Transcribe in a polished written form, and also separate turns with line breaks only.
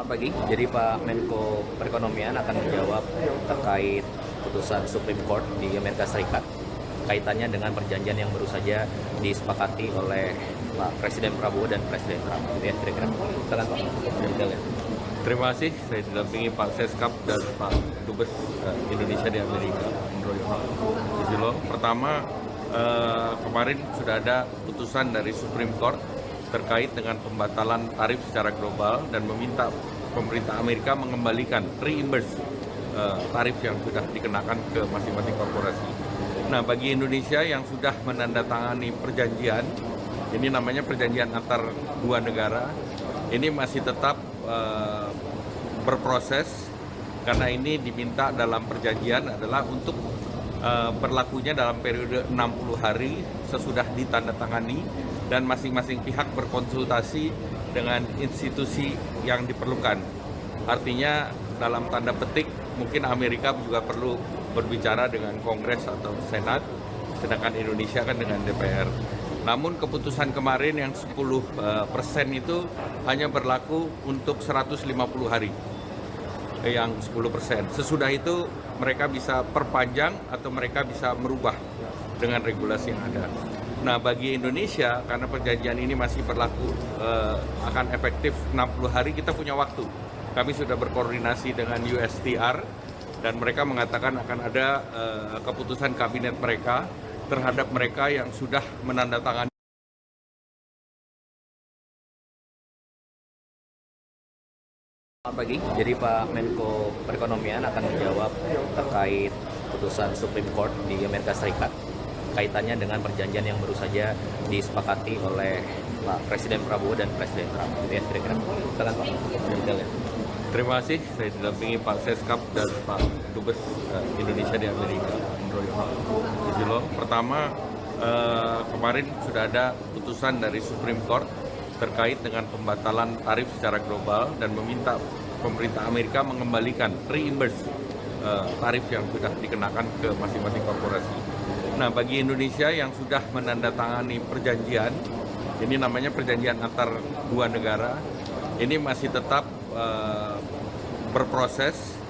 Selamat pagi. Jadi Pak Menko Perekonomian akan menjawab terkait putusan Supreme Court di Amerika Serikat kaitannya dengan perjanjian yang baru saja disepakati oleh Pak Presiden Prabowo dan Presiden Trump. Ya, kira-kira. Silakan Pak. Detailnya.
Terima kasih, saya didampingi Pak Seskap dan Pak Dubes Indonesia di Amerika, Susilo. Pertama, kemarin sudah ada putusan dari Supreme Court terkait dengan pembatalan tarif secara global dan meminta pemerintah Amerika mengembalikan reimburse tarif yang sudah dikenakan ke masing-masing korporasi. Nah, bagi Indonesia yang sudah menandatangani perjanjian, ini namanya perjanjian antar dua negara, ini masih tetap berproses karena ini diminta dalam perjanjian adalah untuk berlakunya dalam periode 60 hari sesudah ditandatangani dan masing-masing pihak berkonsultasi dengan institusi yang diperlukan. Artinya dalam tanda petik mungkin Amerika juga perlu berbicara dengan Kongres atau Senat, sedangkan Indonesia kan dengan DPR. Namun keputusan kemarin yang 10% itu hanya berlaku untuk 150 hari, yang 10%. Sesudah itu mereka bisa perpanjang atau mereka bisa merubah dengan regulasi yang ada. Nah, bagi Indonesia, karena perjanjian ini masih berlaku akan efektif 60 hari, kita punya waktu. Kami sudah berkoordinasi dengan USTR dan mereka mengatakan akan ada keputusan kabinet mereka terhadap mereka yang sudah menandatangani.
Selamat pagi. Jadi Pak Menko Perekonomian akan menjawab terkait putusan Supreme Court di Amerika Serikat kaitannya dengan perjanjian yang baru saja disepakati oleh Pak Presiden Prabowo dan Presiden Trump. Ya, kira-kira. Silakan Pak. Detailnya.
Terima kasih, saya didampingi Pak Seskap dan Pak Dubes Indonesia di Amerika, Susilo. Pertama, kemarin sudah ada putusan dari Supreme Court terkait dengan pembatalan tarif secara global dan meminta pemerintah Amerika mengembalikan reimburse tarif yang sudah dikenakan ke masing-masing korporasi. Nah, bagi Indonesia yang sudah menandatangani perjanjian, ini namanya perjanjian antar dua negara, ini masih tetap berproses